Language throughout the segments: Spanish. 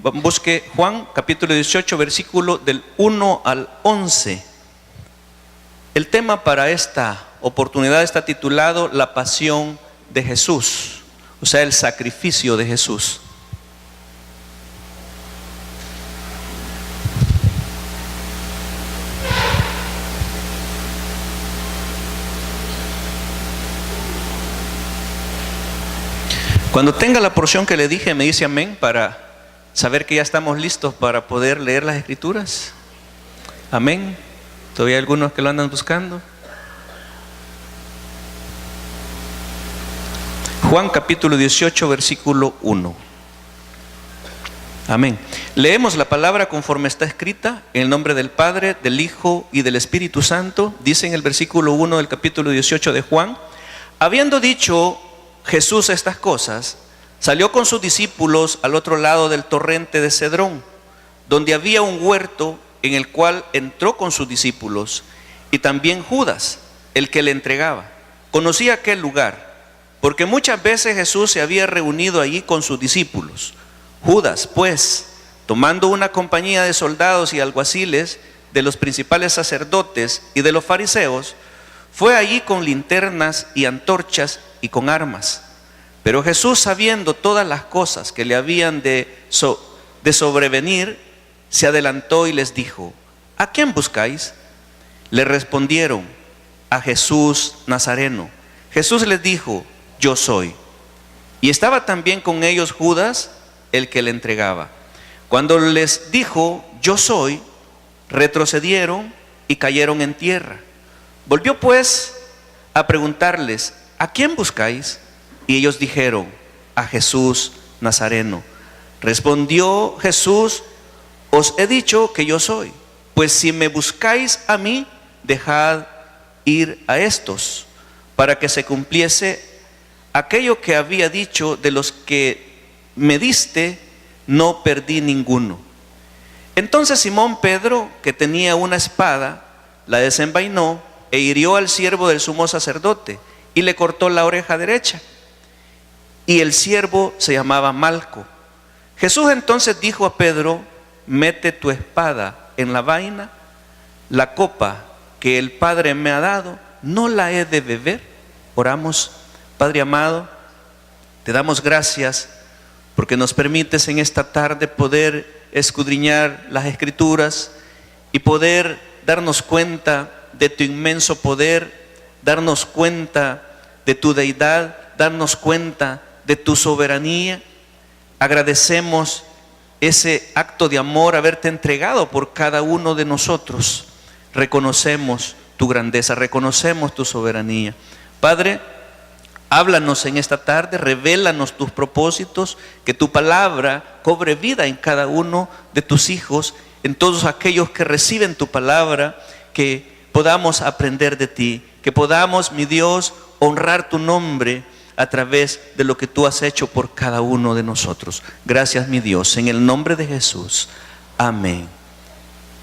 Busque Juan capítulo 18, versículo del 1 al 11. El tema para esta oportunidad está titulado La pasión de Jesús, o sea, el sacrificio de Jesús. Cuando tenga la porción que le dije, me dice amén para saber que ya estamos listos para poder leer las Escrituras. Amén. ¿Todavía hay algunos que lo andan buscando? Juan capítulo 18, versículo 1. Amén. Leemos la palabra conforme está escrita, en el nombre del Padre, del Hijo y del Espíritu Santo. Dice en el versículo 1 del capítulo 18 de Juan: habiendo dicho Jesús estas cosas, salió con sus discípulos al otro lado del torrente de Cedrón, donde había un huerto en el cual entró con sus discípulos, y también Judas, el que le entregaba. Conocía aquel lugar, porque muchas veces Jesús se había reunido allí con sus discípulos. Judas, pues, tomando una compañía de soldados y alguaciles, de los principales sacerdotes y de los fariseos, fue allí con linternas y antorchas y con armas. Pero Jesús, sabiendo todas las cosas que le habían de sobrevenir, se adelantó y les dijo: ¿a quién buscáis? Le respondieron: a Jesús Nazareno. Jesús les dijo: yo soy. Y estaba también con ellos Judas, el que le entregaba. Cuando les dijo: yo soy, retrocedieron y cayeron en tierra. Volvió pues a preguntarles: ¿a quién buscáis? Y ellos dijeron: a Jesús Nazareno. Respondió Jesús: os he dicho que yo soy. Pues si me buscáis a mí, dejad ir a estos, para que se cumpliese aquello que había dicho: de los que me diste, no perdí ninguno. Entonces Simón Pedro, que tenía una espada, la desenvainó e hirió al siervo del sumo sacerdote y le cortó la oreja derecha. Y el siervo se llamaba Malco. Jesús entonces dijo a Pedro: mete tu espada en la vaina. La copa que el Padre me ha dado, ¿no la he de beber? Oramos. Padre amado, te damos gracias porque nos permites en esta tarde poder escudriñar las Escrituras y poder darnos cuenta de tu inmenso poder, darnos cuenta de tu deidad, darnos cuenta de tu soberanía. Agradecemos ese acto de amor, haberte entregado por cada uno de nosotros. Reconocemos tu grandeza, reconocemos tu soberanía. Padre, háblanos en esta tarde, revélanos tus propósitos, que tu palabra cobre vida en cada uno de tus hijos, en todos aquellos que reciben tu palabra, que podamos aprender de ti, que podamos, mi Dios, honrar tu nombre a través de lo que tú has hecho por cada uno de nosotros. Gracias, mi Dios, en el nombre de Jesús. Amén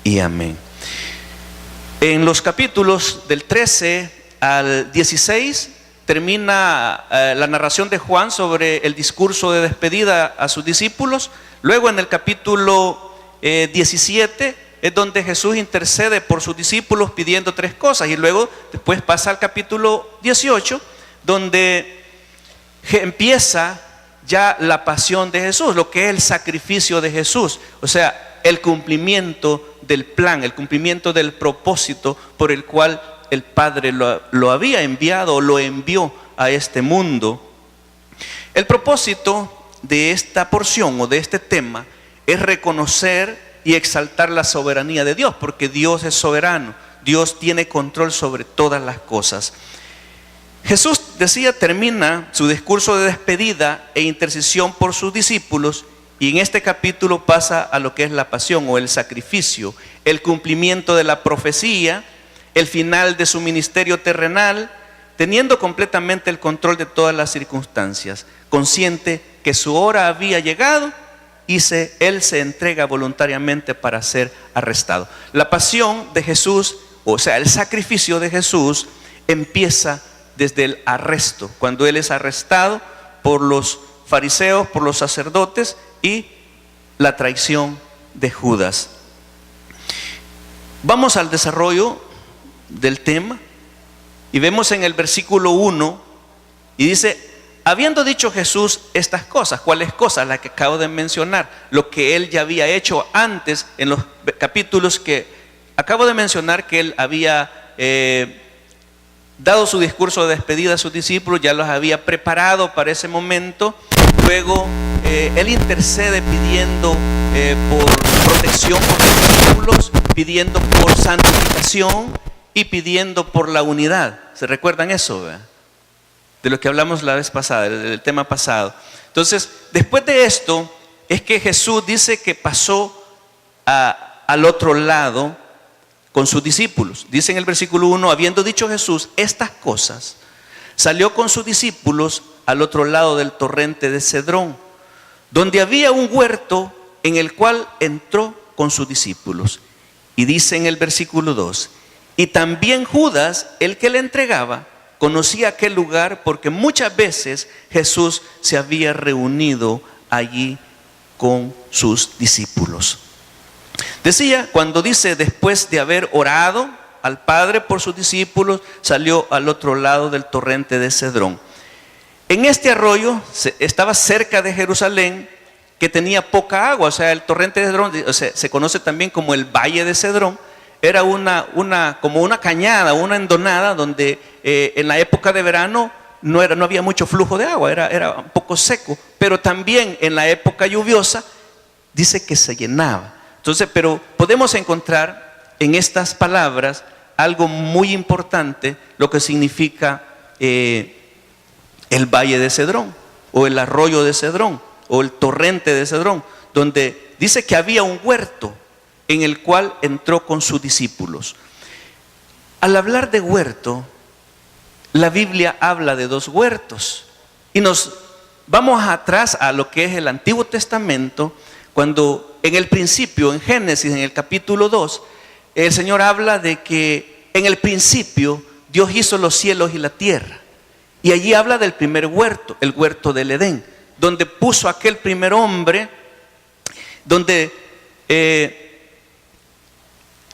y amén. En los capítulos del 13 al 16 termina la narración de Juan sobre el discurso de despedida a sus discípulos. Luego en el capítulo 17 es donde Jesús intercede por sus discípulos pidiendo tres cosas. Y luego después pasa al capítulo 18, donde empieza ya la pasión de Jesús, lo que es el sacrificio de Jesús, o sea, el cumplimiento del plan, el cumplimiento del propósito por el cual el Padre lo había enviado o lo envió a este mundo. El propósito de esta porción o de este tema es reconocer y exaltar la soberanía de Dios, porque Dios es soberano, Dios tiene control sobre todas las cosas. Jesús, decía, termina su discurso de despedida e intercesión por sus discípulos, y en este capítulo pasa a lo que es la pasión o el sacrificio, el cumplimiento de la profecía, el final de su ministerio terrenal, teniendo completamente el control de todas las circunstancias, consciente que su hora había llegado y él se entrega voluntariamente para ser arrestado. La pasión de Jesús, o sea, el sacrificio de Jesús, empieza desde el arresto, cuando él es arrestado por los fariseos, por los sacerdotes y la traición de Judas. Vamos al desarrollo del tema y vemos en el versículo 1 y dice: habiendo dicho Jesús estas cosas. ¿Cuáles cosas? Las que acabo de mencionar, lo que él ya había hecho antes en los capítulos que acabo de mencionar, que él había dado su discurso de despedida a sus discípulos, ya los había preparado para ese momento. Luego él intercede pidiendo por protección por los discípulos, pidiendo por santificación y pidiendo por la unidad. ¿Se recuerdan eso, verdad? De lo que hablamos la vez pasada, del tema pasado. Entonces, después de esto, es que Jesús dice que pasó al otro lado con sus discípulos. Dice en el versículo 1: habiendo dicho Jesús estas cosas, salió con sus discípulos al otro lado del torrente de Cedrón, donde había un huerto, en el cual entró con sus discípulos. Y dice en el versículo 2: y también Judas, el que le entregaba, conocía aquel lugar, porque muchas veces Jesús se había reunido allí con sus discípulos. Decía, cuando dice después de haber orado al Padre por sus discípulos, salió al otro lado del torrente de Cedrón. En este arroyo estaba cerca de Jerusalén, que tenía poca agua. O sea, el torrente de Cedrón, se conoce también como el Valle de Cedrón. Era como una cañada, una endonada, donde en la época de verano no había mucho flujo de agua, era un poco seco. Pero también en la época lluviosa dice que se llenaba. Entonces, pero podemos encontrar en estas palabras algo muy importante, lo que significa el Valle de Cedrón, o el arroyo de Cedrón, o el torrente de Cedrón, donde dice que había un huerto en el cual entró con sus discípulos. Al hablar de huerto, la Biblia habla de dos huertos. Y nos vamos atrás a lo que es el Antiguo Testamento, cuando en el principio, en Génesis, en el capítulo 2, el Señor habla de que en el principio Dios hizo los cielos y la tierra. Y allí habla del primer huerto, el huerto del Edén, donde puso aquel primer hombre, donde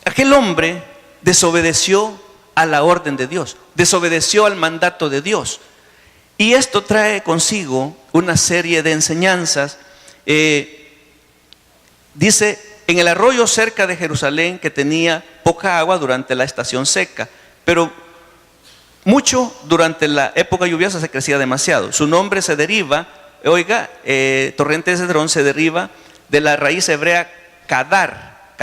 aquel hombre desobedeció a la orden de Dios, desobedeció al mandato de Dios. Y esto trae consigo una serie de enseñanzas. Dice, en el arroyo cerca de Jerusalén, que tenía poca agua durante la estación seca, pero mucho durante la época lluviosa se crecía demasiado. Su nombre se deriva, torrente de Cedrón se deriva de la raíz hebrea kadar,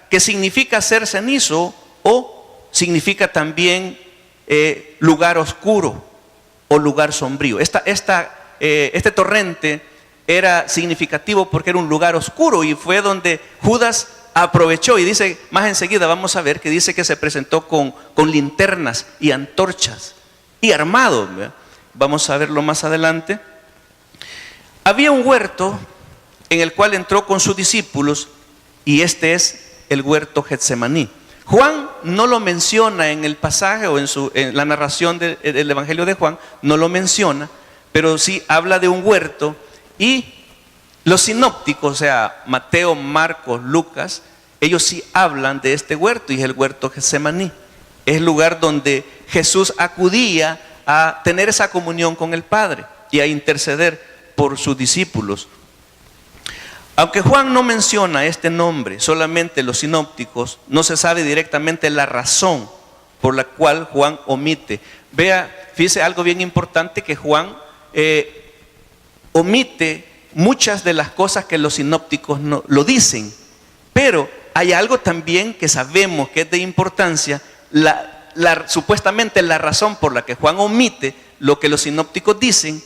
que significa ser cenizo, o significa también lugar oscuro o lugar sombrío. Este torrente era significativo porque era un lugar oscuro, y fue donde Judas aprovechó. Y dice, más enseguida vamos a ver que dice que se presentó con linternas y antorchas y armado, ¿verdad? Vamos a verlo más adelante. Había un huerto en el cual entró con sus discípulos, y este es el huerto Getsemaní. Juan no lo menciona en el pasaje, o en la narración del Evangelio de Juan, no lo menciona, pero sí habla de un huerto. Y los sinópticos, o sea, Mateo, Marcos, Lucas, ellos sí hablan de este huerto, y es el huerto Getsemaní. Es el lugar donde Jesús acudía a tener esa comunión con el Padre y a interceder por sus discípulos. Aunque Juan no menciona este nombre, solamente los sinópticos, no se sabe directamente la razón por la cual Juan omite. Fíjese algo bien importante, que Juan omite muchas de las cosas que los sinópticos no lo dicen, pero hay algo también que sabemos que es de importancia. Supuestamente la razón por la que Juan omite lo que los sinópticos dicen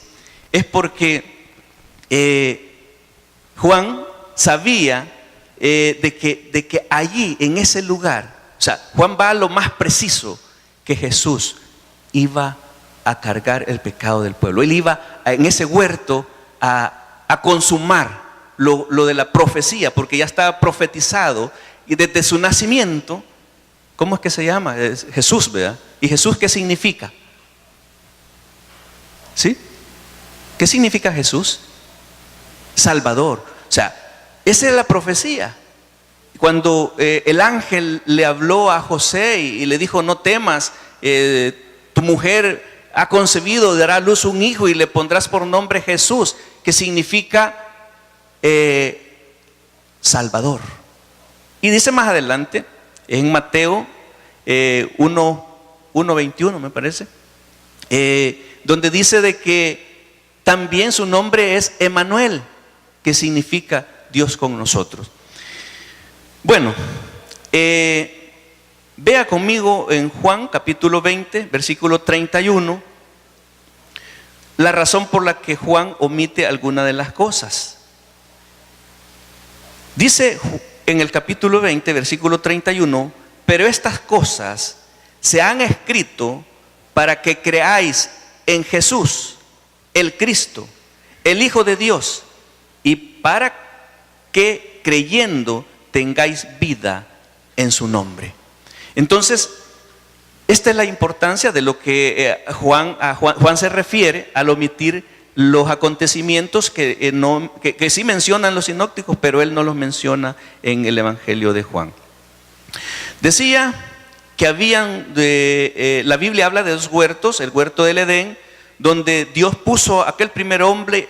es porque Juan sabía de que allí, en ese lugar, o sea, Juan va a lo más preciso, que Jesús iba a cargar el pecado del pueblo. Él iba en ese huerto a consumar lo de la profecía, porque ya estaba profetizado, y desde su nacimiento. ¿Cómo es que se llama? Es Jesús, ¿verdad? ¿Y Jesús qué significa? ¿Sí? ¿Qué significa Jesús? Salvador. O sea, esa es la profecía. Cuando el ángel le habló a José y le dijo: no temas, tu mujer ha concebido, dará a luz un hijo y le pondrás por nombre Jesús, que significa Salvador. Y dice más adelante, en Mateo 1:21 me parece, donde dice de que también su nombre es Emmanuel, que significa Dios con nosotros. Bueno, vea conmigo en Juan capítulo 20, versículo 31, la razón por la que Juan omite alguna de las cosas. Dice en el capítulo 20, versículo 31, pero estas cosas se han escrito para que creáis en Jesús, el Cristo, el Hijo de Dios, y para que creyendo tengáis vida en su nombre. Entonces, esta es la importancia de lo que Juan se refiere al omitir los acontecimientos que sí mencionan los sinópticos, pero él no los menciona en el Evangelio de Juan. Decía que la Biblia habla de dos huertos: el huerto del Edén, donde Dios puso aquel primer hombre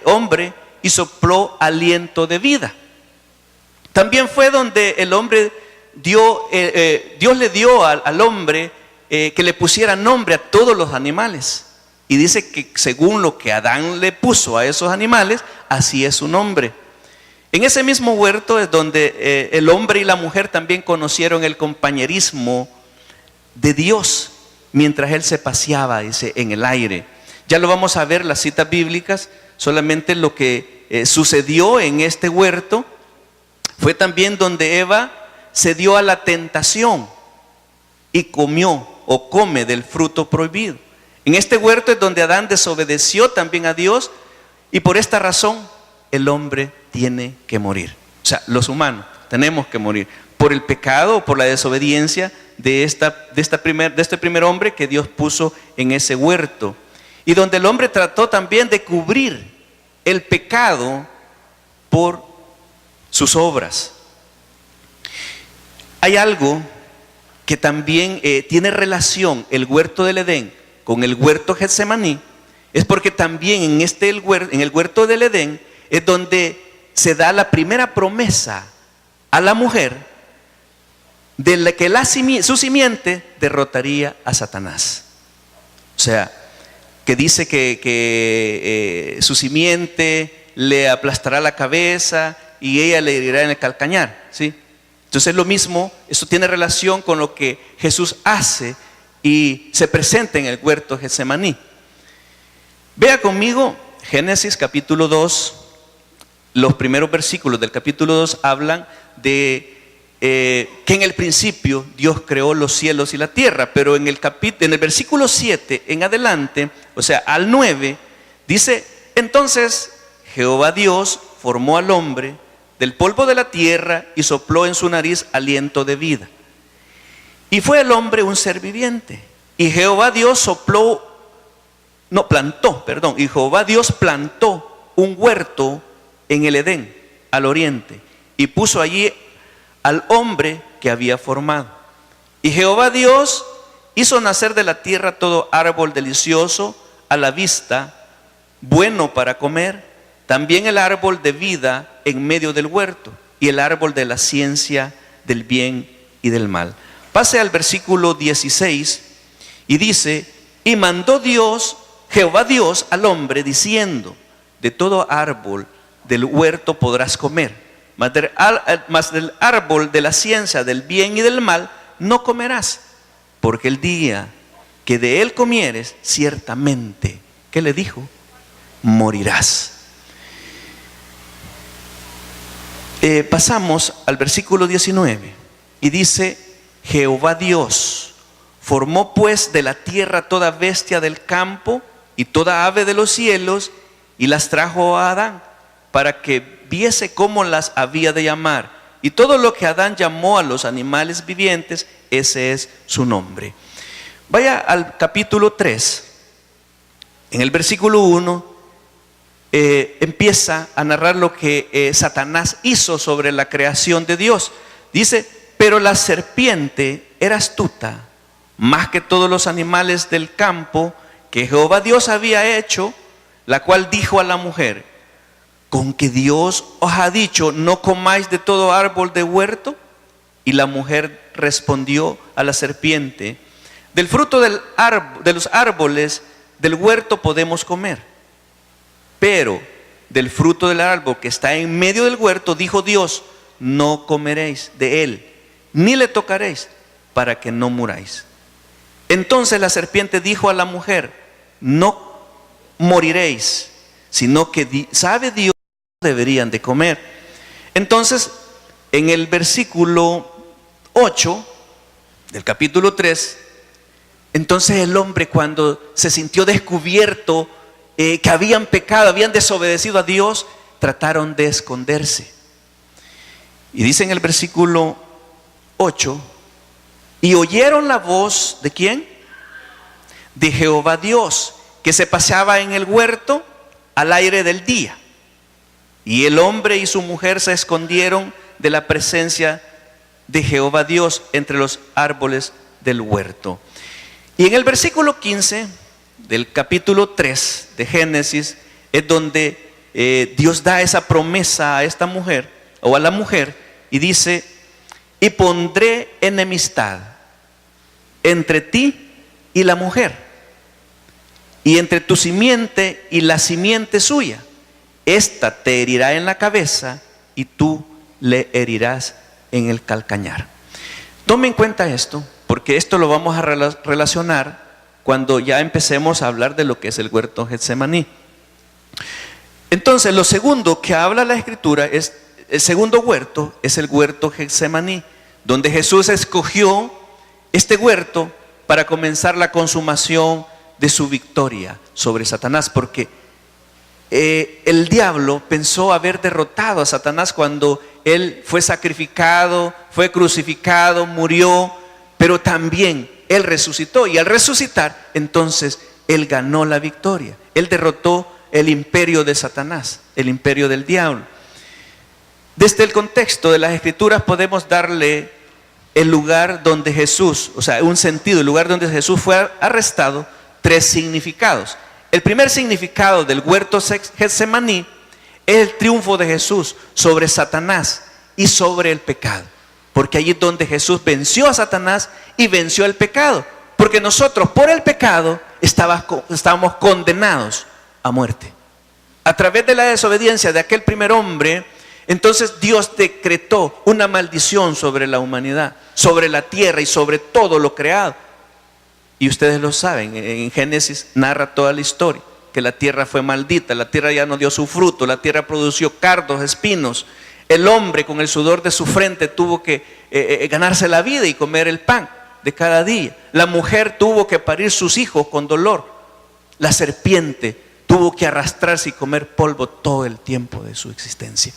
y sopló aliento de vida. También fue donde el hombre Dios le dio al hombre que le pusiera nombre a todos los animales. Y dice que según lo que Adán le puso a esos animales, así es su nombre. En ese mismo huerto es donde el hombre y la mujer también conocieron el compañerismo de Dios mientras él se paseaba, dice, en el aire. Ya lo vamos a ver las citas bíblicas. Solamente lo que sucedió en este huerto fue también donde Eva se dio a la tentación y comió o come del fruto prohibido. En este huerto es donde Adán desobedeció también a Dios, y por esta razón el hombre tiene que morir. O sea, los humanos tenemos que morir por el pecado o por la desobediencia de este primer hombre que Dios puso en ese huerto, y donde el hombre trató también de cubrir el pecado por sus obras. Hay algo que también tiene relación el huerto del Edén con el huerto Getsemaní, es porque también en el huerto del Edén es donde se da la primera promesa a la mujer de la que su simiente derrotaría a Satanás. O sea, que dice que su simiente le aplastará la cabeza y ella le herirá en el calcañar, ¿sí? Entonces es lo mismo, eso tiene relación con lo que Jesús hace y se presenta en el huerto Getsemaní. Vea conmigo Génesis capítulo 2, los primeros versículos del capítulo 2 hablan de que en el principio Dios creó los cielos y la tierra, pero en el versículo 7 en adelante, o sea, al 9, dice: entonces Jehová Dios formó al hombre del polvo de la tierra y sopló en su nariz aliento de vida. Y fue el hombre un ser viviente. Y Jehová Dios plantó un huerto en el Edén, al oriente, y puso allí al hombre que había formado. Y Jehová Dios hizo nacer de la tierra todo árbol delicioso a la vista, bueno para comer, también el árbol de vida en medio del huerto, y el árbol de la ciencia del bien y del mal. Pase al versículo 16 y dice: y mandó Jehová Dios al hombre diciendo: de todo árbol del huerto podrás comer, mas del árbol de la ciencia del bien y del mal no comerás, porque el día que de él comieres, ciertamente, ¿qué le dijo? Morirás. Pasamos al versículo 19 y dice: Jehová Dios formó pues de la tierra toda bestia del campo y toda ave de los cielos, y las trajo a Adán para que viese cómo las había de llamar. Y todo lo que Adán llamó a los animales vivientes, ese es su nombre. Vaya al capítulo 3. En el versículo 1 empieza a narrar lo que Satanás hizo sobre la creación de Dios. Dice, pero la serpiente era astuta, más que todos los animales del campo que Jehová Dios había hecho, la cual dijo a la mujer, ¿con que Dios os ha dicho, no comáis de todo árbol de huerto? Y la mujer respondió a la serpiente, del fruto de los árboles del huerto podemos comer, pero del fruto del árbol que está en medio del huerto, dijo Dios, no comeréis de él, ni le tocaréis, para que no muráis. Entonces la serpiente dijo a la mujer, no moriréis, sino que sabe Dios que deberían de comer. Entonces, en el versículo 8 del capítulo 3, entonces el hombre, cuando se sintió descubierto que habían pecado, habían desobedecido a Dios, trataron de esconderse. Y dice en el versículo 8, y oyeron la voz ¿de quién? De Jehová Dios, que se paseaba en el huerto al aire del día. Y el hombre y su mujer se escondieron de la presencia de Jehová Dios entre los árboles del huerto. Y en el versículo 15 del capítulo 3 de Génesis es donde Dios da esa promesa a esta mujer o a la mujer y dice, y pondré enemistad entre ti y la mujer, y entre tu simiente y la simiente suya. Esta te herirá en la cabeza y tú le herirás en el calcañar. Tome en cuenta esto, porque esto lo vamos a relacionar cuando ya empecemos a hablar de lo que es el huerto Getsemaní. Entonces, lo segundo que habla la Escritura es, el segundo huerto es el huerto Getsemaní, donde Jesús escogió este huerto para comenzar la consumación de su victoria sobre Satanás, porque el diablo pensó haber derrotado a Satanás cuando él fue sacrificado, fue crucificado, murió, pero también él resucitó, y al resucitar entonces él ganó la victoria. Él derrotó el imperio de Satanás, el imperio del diablo. Desde el contexto de las Escrituras podemos darle el lugar donde Jesús, o sea, un sentido, el lugar donde Jesús fue arrestado, tres significados. El primer significado del huerto Getsemaní es el triunfo de Jesús sobre Satanás y sobre el pecado, porque allí es donde Jesús venció a Satanás y venció el pecado, porque nosotros por el pecado estábamos condenados a muerte. A través de la desobediencia de aquel primer hombre, entonces Dios decretó una maldición sobre la humanidad, sobre la tierra y sobre todo lo creado. Y ustedes lo saben, en Génesis narra toda la historia, que la tierra fue maldita, la tierra ya no dio su fruto, la tierra produjo cardos, espinos. El hombre con el sudor de su frente tuvo que ganarse la vida y comer el pan de cada día. La mujer tuvo que parir sus hijos con dolor. La serpiente tuvo que arrastrarse y comer polvo todo el tiempo de su existencia.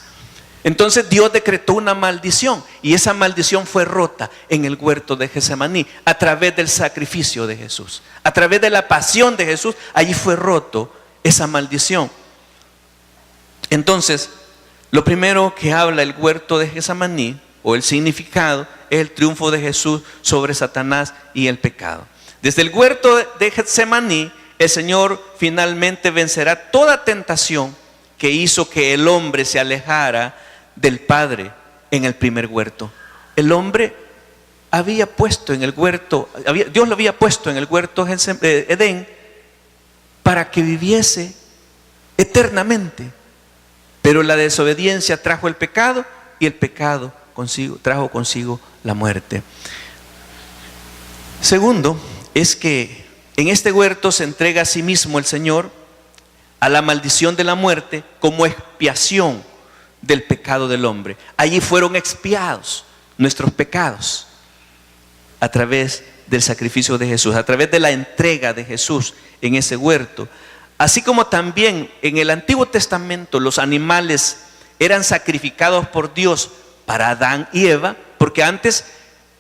Entonces Dios decretó una maldición, y esa maldición fue rota en el huerto de Getsemaní a través del sacrificio de Jesús, a través de la pasión de Jesús. Allí fue roto esa maldición. Entonces, lo primero que habla el huerto de Getsemaní, o el significado, es el triunfo de Jesús sobre Satanás y el pecado. Desde el huerto de Getsemaní, el Señor finalmente vencerá toda tentación que hizo que el hombre se alejara del Padre en el primer huerto. El hombre había puesto en el huerto, Dios lo había puesto en el huerto de Edén para que viviese eternamente, pero la desobediencia trajo el pecado, y el pecado trajo consigo la muerte. Segundo, es que en este huerto se entrega a sí mismo el Señor a la maldición de la muerte como expiación del pecado del hombre. Allí fueron expiados nuestros pecados a través del sacrificio de Jesús, a través de la entrega de Jesús en ese huerto. Así como también en el Antiguo Testamento los animales eran sacrificados por Dios para Adán y Eva, porque antes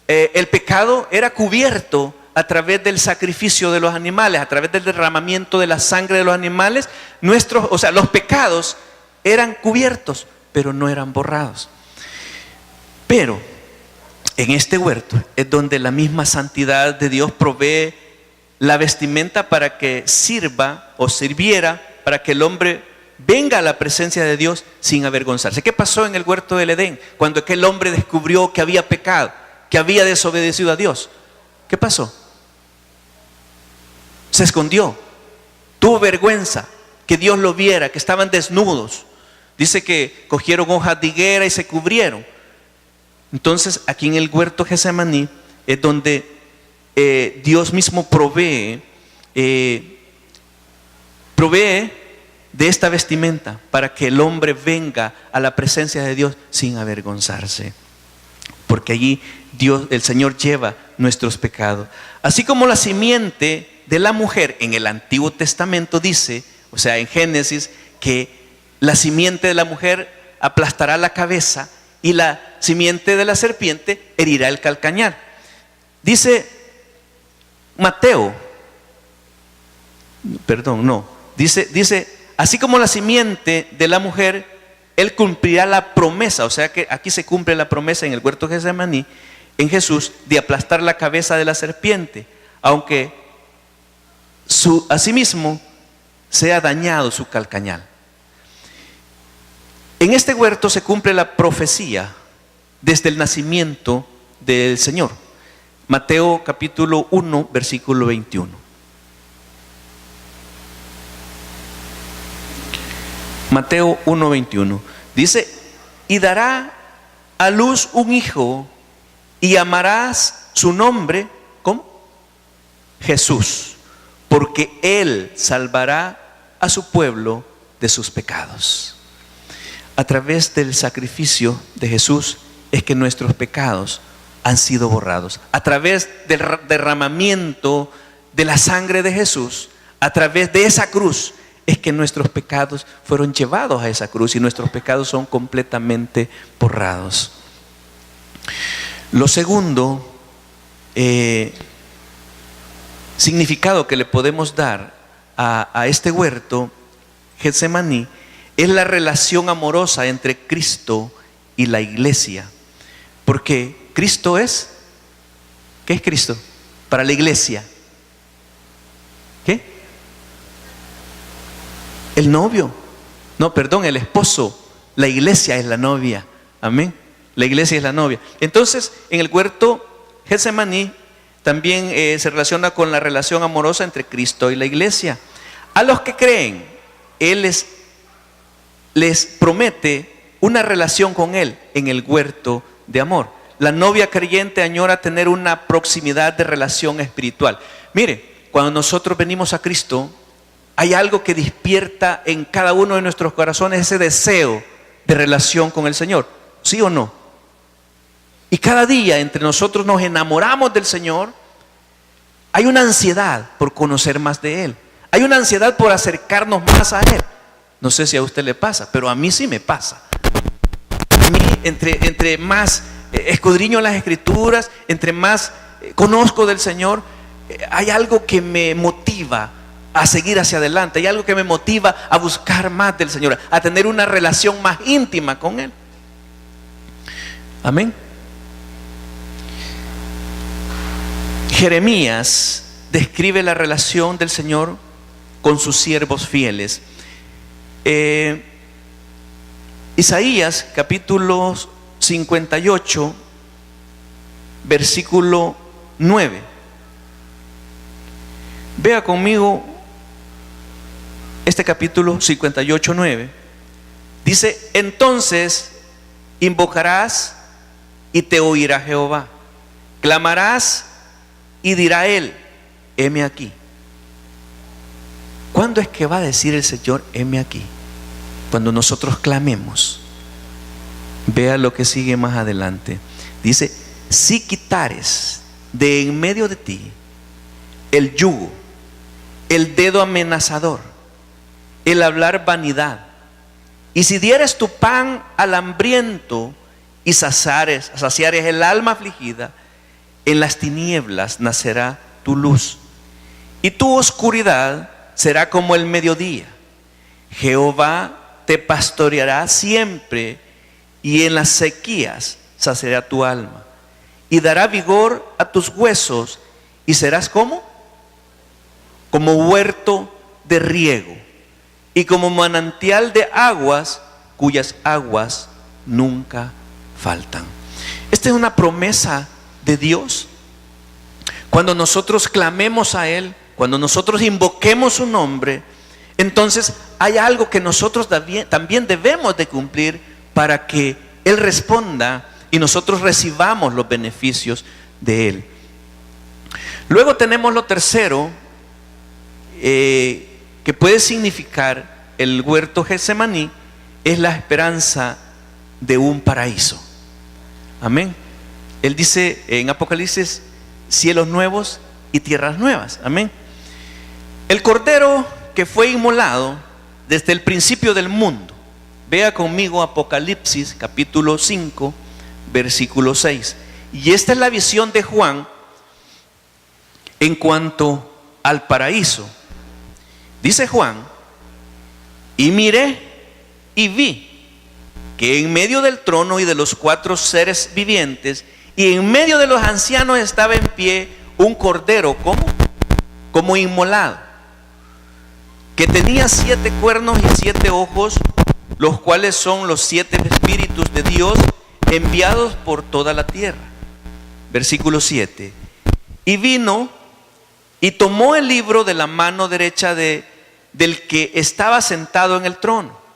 el pecado era cubierto a través del sacrificio de los animales, a través del derramamiento de la sangre de los animales, los pecados eran cubiertos, pero no eran borrados. Pero en este huerto es donde la misma santidad de Dios provee la vestimenta para que sirva o sirviera para que el hombre venga a la presencia de Dios sin avergonzarse. ¿Qué pasó en el huerto del Edén cuando aquel hombre descubrió que había pecado, que había desobedecido a Dios? ¿Qué pasó? Se escondió, tuvo vergüenza que Dios lo viera, que estaban desnudos. Dice que cogieron hojas de higuera y se cubrieron. Entonces aquí en el huerto Getsemaní es donde Dios mismo provee de esta vestimenta para que el hombre venga a la presencia de Dios sin avergonzarse, porque allí el Señor lleva nuestros pecados. Así como la simiente de la mujer en el Antiguo Testamento dice, o sea en Génesis, que la simiente de la mujer aplastará la cabeza y la simiente de la serpiente herirá el calcañar. Dice dice, así como la simiente de la mujer, él cumplirá la promesa, o sea que aquí se cumple la promesa en el huerto de Getsemaní, en Jesús, de aplastar la cabeza de la serpiente, aunque asimismo sea dañado su calcañar. En este huerto se cumple la profecía desde el nacimiento del Señor. Mateo capítulo 1, versículo 21. Mateo 1, 21. Dice, y dará a luz un hijo y llamarás su nombre, ¿cómo? Jesús, porque él salvará a su pueblo de sus pecados. A través del sacrificio de Jesús es que nuestros pecados han sido borrados. A través del derramamiento de la sangre de Jesús, a través de esa cruz, es que nuestros pecados fueron llevados a esa cruz y nuestros pecados son completamente borrados. Lo segundo significado que le podemos dar a este huerto Getsemaní es la relación amorosa entre Cristo y la iglesia. Porque Cristo es, ¿qué es Cristo? Para la iglesia, ¿qué? El novio, no, perdón, el esposo. La iglesia es la novia, amén. La iglesia es la novia. Entonces, en el huerto Getsemaní también se relaciona con la relación amorosa entre Cristo y la iglesia. A los que creen, Él les promete una relación con Él en el huerto de amor. La novia creyente añora tener una proximidad de relación espiritual. Mire, cuando nosotros venimos a Cristo, hay algo que despierta en cada uno de nuestros corazones ese deseo de relación con el Señor, ¿sí o no? Y cada día entre nosotros nos enamoramos del Señor. Hay una ansiedad por conocer más de Él. Hay una ansiedad por acercarnos más a Él. No sé si a usted le pasa, pero a mí sí me pasa. A mí, entre más escudriño las Escrituras, entre más conozco del Señor, hay algo que me motiva a seguir hacia adelante. Hay algo que me motiva a buscar más del Señor, a tener una relación más íntima con Él. Amén. Jeremías describe la relación del Señor con sus siervos fieles. Isaías capítulo 58 versículo 9. Vea conmigo este capítulo 58, 9. Dice, entonces invocarás y te oirá Jehová, clamarás y dirá Él, heme aquí. ¿Cuándo es que va a decir el Señor, heme aquí? Cuando nosotros clamemos. Vea lo que sigue más adelante. Dice, si quitares de en medio de ti el yugo, el dedo amenazador, el hablar vanidad, y si dieres tu pan al hambriento y saciares el alma afligida, en las tinieblas nacerá tu luz, y tu oscuridad será como el mediodía. Jehová te pastoreará siempre, y en las sequías saciará tu alma, y dará vigor a tus huesos, y serás como huerto de riego, y como manantial de aguas, cuyas aguas nunca faltan. Esta es una promesa de Dios. Cuando nosotros clamemos a Él, cuando nosotros invoquemos su nombre, entonces hay algo que nosotros también debemos de cumplir para que Él responda y nosotros recibamos los beneficios de Él. Luego tenemos lo tercero, que puede significar el huerto Getsemaní, es la esperanza de un paraíso. Amén. Él dice en Apocalipsis: cielos nuevos y tierras nuevas. Amén. El cordero que fue inmolado desde el principio del mundo. Vea conmigo Apocalipsis capítulo 5, versículo 6. Y esta es la visión de Juan en cuanto al paraíso. Dice Juan: y miré y vi que en medio del trono y de los 4 seres vivientes y en medio de los ancianos estaba en pie un cordero como inmolado, que tenía 7 cuernos y 7 ojos, los cuales son los 7 espíritus de Dios enviados por toda la tierra. Versículo 7. Y vino y tomó el libro de la mano derecha del que estaba sentado en el trono.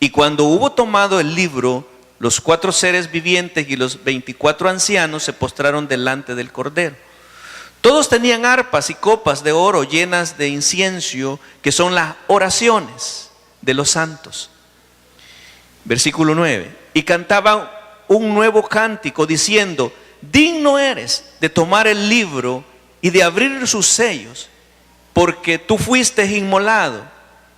Y cuando hubo tomado el libro, los 4 seres vivientes y los 24 ancianos se postraron delante del Cordero. Todos tenían arpas y copas de oro llenas de incienso, que son las oraciones de los santos. Versículo 9. Y cantaban un nuevo cántico diciendo: digno eres de tomar el libro y de abrir sus sellos, porque tú fuiste inmolado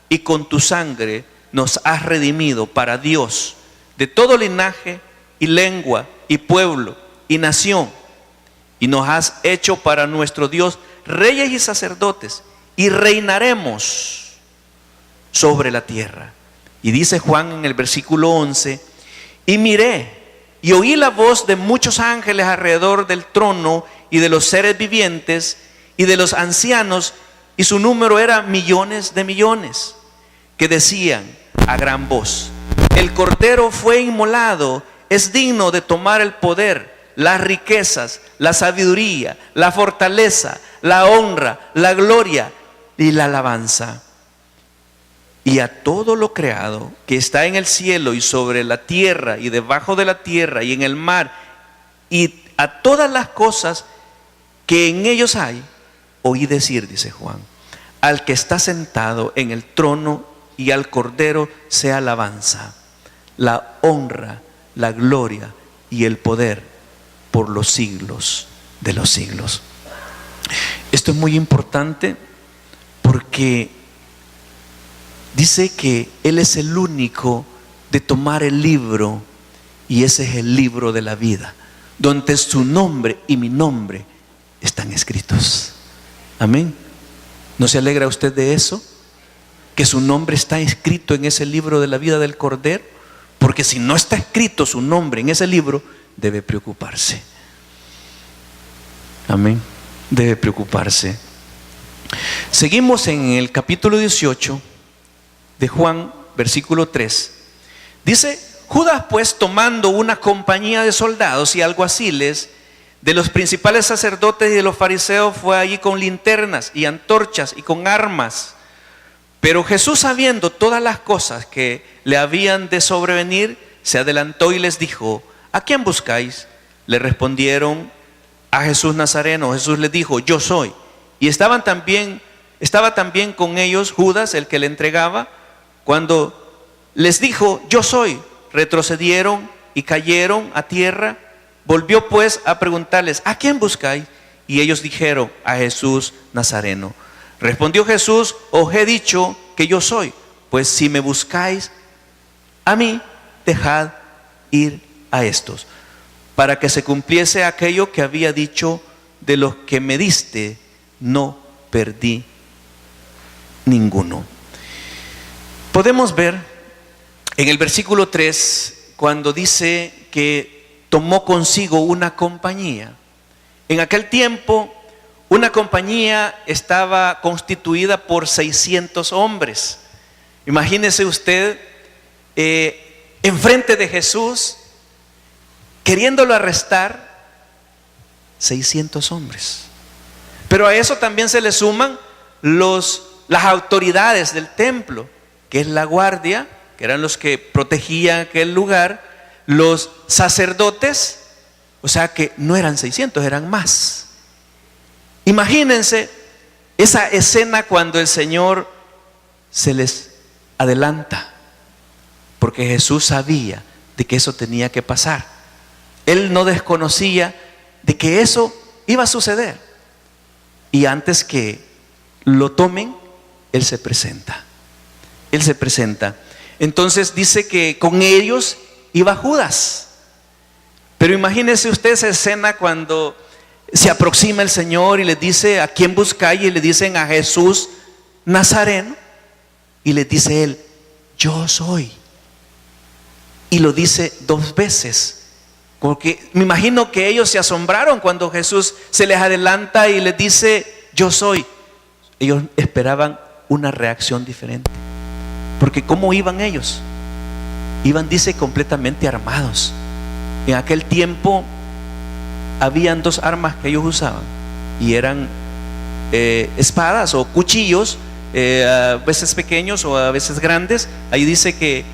y con tu sangre nos has redimido para Dios de todo linaje y lengua y pueblo y nación, y nos has hecho para nuestro Dios reyes y sacerdotes, y reinaremos sobre la tierra. Y dice Juan en el versículo 11: y miré y oí la voz de muchos ángeles alrededor del trono y de los seres vivientes y de los ancianos, y su número era millones de millones, que decían a gran voz: el Cordero fue inmolado, es digno de tomar el poder, las riquezas, la sabiduría, la fortaleza, la honra, la gloria y la alabanza. Y a todo lo creado que está en el cielo y sobre la tierra y debajo de la tierra y en el mar, y a todas las cosas que en ellos hay, oí decir, dice Juan: al que está sentado en el trono y al Cordero sea alabanza, la honra, la gloria y el poder por los siglos de los siglos. Esto es muy importante porque dice que Él es el único de tomar el libro, y ese es el libro de la vida, donde su nombre y mi nombre están escritos. Amén. ¿No se alegra usted de eso? Que su nombre está escrito en ese libro de la vida del Cordero. Porque si no está escrito su nombre en ese libro, debe preocuparse. Amén. Debe preocuparse. Seguimos en el capítulo 18 de Juan, versículo 3. Dice: Judas pues, tomando una compañía de soldados y alguaciles de los principales sacerdotes y de los fariseos, fue allí con linternas y antorchas y con armas. Pero Jesús, sabiendo todas las cosas que le habían de sobrevenir, se adelantó y les dijo: ¿a quién buscáis? Le respondieron: a Jesús Nazareno. Jesús les dijo: yo soy. Y estaba también con ellos Judas, el que le entregaba. Cuando les dijo: yo soy, retrocedieron y cayeron a tierra. Volvió pues a preguntarles: ¿a quién buscáis? Y ellos dijeron: a Jesús Nazareno. Respondió Jesús: os he dicho que yo soy. Pues si me buscáis a mí, dejad ir a estos, para que se cumpliese aquello que había dicho: de los que me diste, no perdí ninguno. Podemos ver en el versículo 3 cuando dice que tomó consigo una compañía. En aquel tiempo una compañía estaba constituida por 600 hombres. Imagínese usted enfrente de Jesús, queriéndolo arrestar, 600 hombres. Pero a eso también se le suman las autoridades del templo, que es la guardia, que eran los que protegían aquel lugar, los sacerdotes, o sea que no eran 600, eran más. Imagínense esa escena cuando el Señor se les adelanta, porque Jesús sabía de que eso tenía que pasar. Él no desconocía de que eso iba a suceder. Y antes que lo tomen, Él se presenta. Él se presenta. Entonces dice que con ellos iba Judas. Pero imagínese usted esa escena cuando se aproxima el Señor y les dice: ¿a quién buscáis? Y le dicen: a Jesús Nazareno. Y les dice Él: yo soy. Y lo dice 2 veces. Porque me imagino que ellos se asombraron cuando Jesús se les adelanta y les dice: yo soy. Ellos esperaban una reacción diferente. Porque ¿cómo iban ellos? Iban, dice, completamente armados. En aquel tiempo habían 2 armas que ellos usaban, y eran espadas o cuchillos, a veces pequeños o a veces grandes. Ahí dice que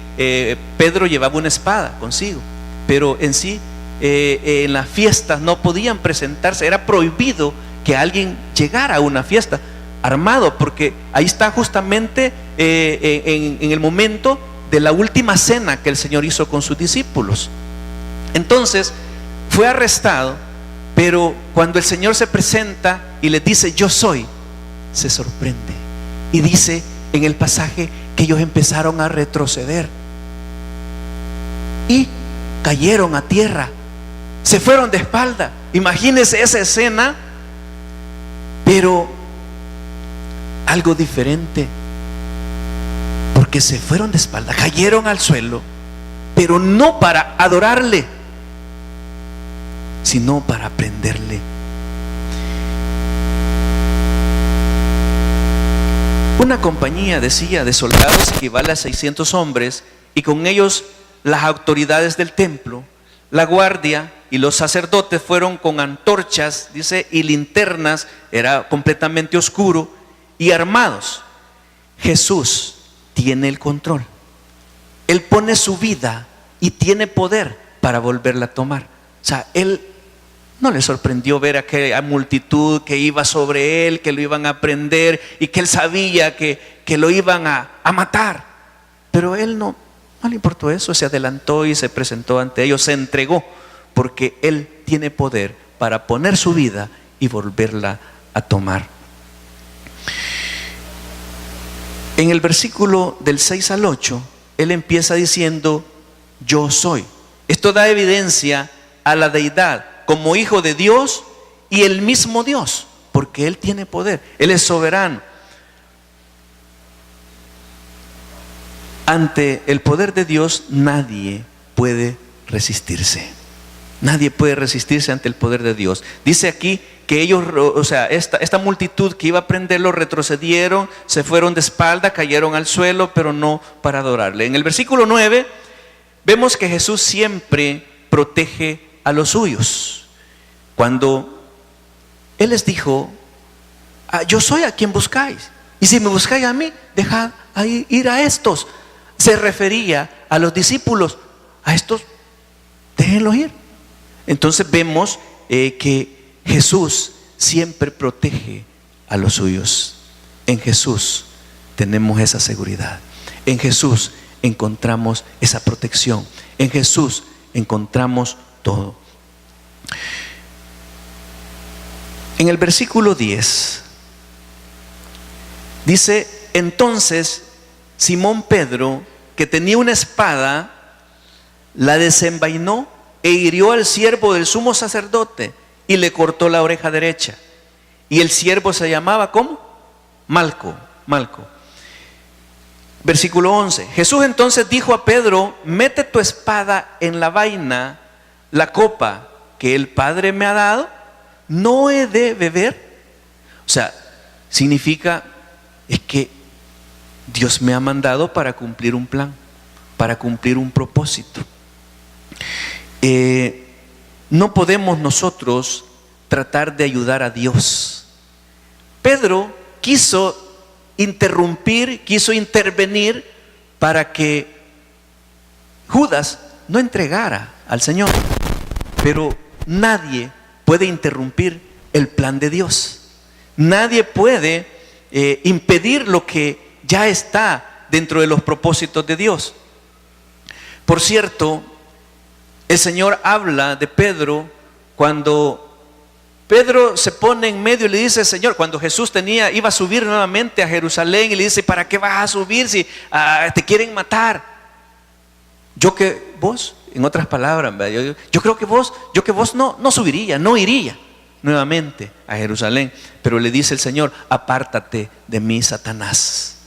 Pedro llevaba una espada consigo, pero en sí en las fiestas no podían presentarse, era prohibido que alguien llegara a una fiesta armado, porque ahí está justamente en el momento de la última cena que el Señor hizo con sus discípulos. Entonces fue arrestado, pero cuando el Señor se presenta y les dice: yo soy, se sorprende. Y dice en el pasaje que ellos empezaron a retroceder y cayeron a tierra, se fueron de espalda. Imagínense esa escena, pero algo diferente, porque se fueron de espalda, cayeron al suelo, pero no para adorarle, sino para prenderle. Una compañía, decía, de soldados equivale a 600 hombres, y con ellos las autoridades del templo, la guardia y los sacerdotes fueron con antorchas, dice, y linternas, era completamente oscuro, y armados. Jesús tiene el control. Él pone su vida y tiene poder para volverla a tomar. O sea, Él no le sorprendió ver a aquella multitud que iba sobre Él, que lo iban a prender y que Él sabía que lo iban a matar. Pero Él no le importó eso, se adelantó y se presentó ante ellos, se entregó, porque Él tiene poder para poner su vida y volverla a tomar. En el versículo del 6 al 8, Él empieza diciendo: yo soy. Esto da evidencia a la deidad como hijo de Dios y el mismo Dios, porque Él tiene poder, Él es soberano. Ante el poder de Dios nadie puede resistirse. Nadie puede resistirse ante el poder de Dios. Dice aquí que ellos, o sea, esta multitud que iba a prenderlo, retrocedieron, se fueron de espalda, cayeron al suelo, pero no para adorarle. En el versículo 9 vemos que Jesús siempre protege a los suyos. Cuando Él les dijo: yo soy a quien buscáis, y si me buscáis a mí, dejad ir a estos. Se refería a los discípulos: a estos déjenlos ir. Entonces vemos que Jesús siempre protege a los suyos. En Jesús tenemos esa seguridad. En Jesús encontramos esa protección. En Jesús encontramos todo. En el versículo 10 dice: entonces Simón Pedro, que tenía una espada, la desenvainó e hirió al siervo del sumo sacerdote y le cortó la oreja derecha. Y el siervo se llamaba, ¿cómo? Malco. Versículo 11. Jesús entonces dijo a Pedro: mete tu espada en la vaina, la copa que el Padre me ha dado, ¿no he de beber? O sea, significa, es que Dios me ha mandado para cumplir un plan, para cumplir un propósito. No podemos nosotros tratar de ayudar a Dios. Pedro quiso interrumpir, quiso intervenir para que Judas no entregara al Señor. Pero nadie puede interrumpir el plan de Dios. Nadie puede impedir lo que ya está dentro de los propósitos de Dios. Por cierto, el Señor habla de Pedro cuando Pedro se pone en medio y le dice: Señor, cuando Jesús iba a subir nuevamente a Jerusalén, y le dice: ¿para qué vas a subir si te quieren matar? En otras palabras, yo creo que vos no subiría, no iría nuevamente a Jerusalén. Pero le dice el Señor: apártate de mí, Satanás,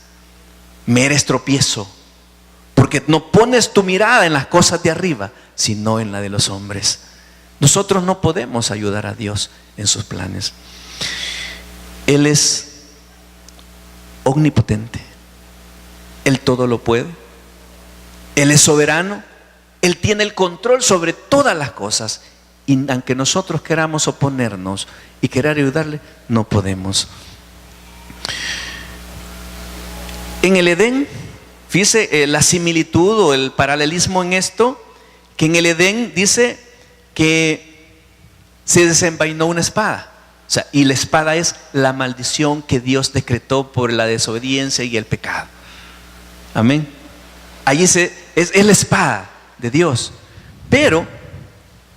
me eres tropiezo, porque no pones tu mirada en las cosas de arriba, sino en la de los hombres. Nosotros no podemos ayudar a Dios en sus planes. Él es omnipotente, Él todo lo puede, Él es soberano, Él tiene el control sobre todas las cosas, y aunque nosotros queramos oponernos y querer ayudarle, no podemos. En el Edén, fíjese la similitud o el paralelismo en esto, que en el Edén dice que se desenvainó una espada. O sea, y la espada es la maldición que Dios decretó por la desobediencia y el pecado. Amén. Allí es la espada de Dios. Pero,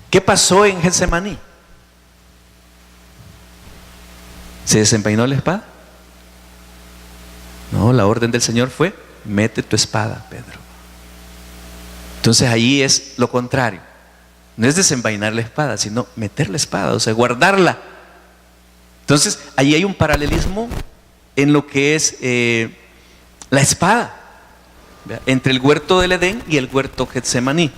¿qué pasó en Getsemaní? ¿Se desenvainó la espada? No, la orden del Señor fue: mete tu espada, Pedro. Entonces allí es lo contrario. No es desenvainar la espada, sino meter la espada, o sea, guardarla. Entonces allí hay un paralelismo en lo que es la espada, entre el huerto del Edén y el huerto Getsemaní.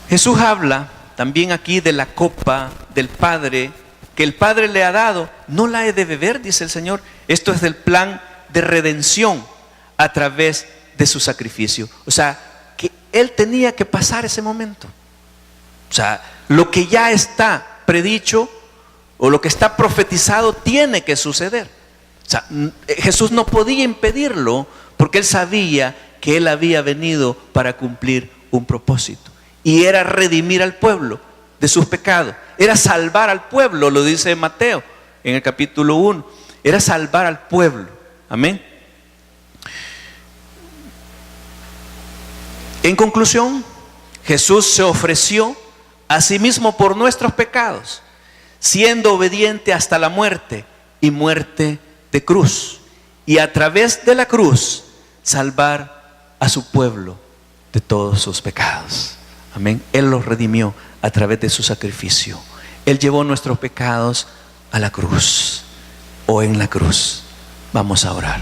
Jesús habla también aquí de la copa del Padre, que el Padre le ha dado. No la he de beber, dice el Señor. Esto es del plan de redención a través de su sacrificio. O sea, que Él tenía que pasar ese momento. O sea, lo que ya está predicho o lo que está profetizado tiene que suceder. O sea, Jesús no podía impedirlo, porque Él sabía que Él había venido para cumplir un propósito, y era redimir al pueblo de sus pecados, era salvar al pueblo. Lo dice Mateo en el capítulo 1, era salvar al pueblo. Amén. En conclusión, Jesús se ofreció a sí mismo por nuestros pecados, siendo obediente hasta la muerte, y muerte de cruz, y a través de la cruz salvar a su pueblo de todos sus pecados. Amén. Él los redimió a través de su sacrificio. Él llevó nuestros pecados a la cruz, o en la cruz. Vamos a orar.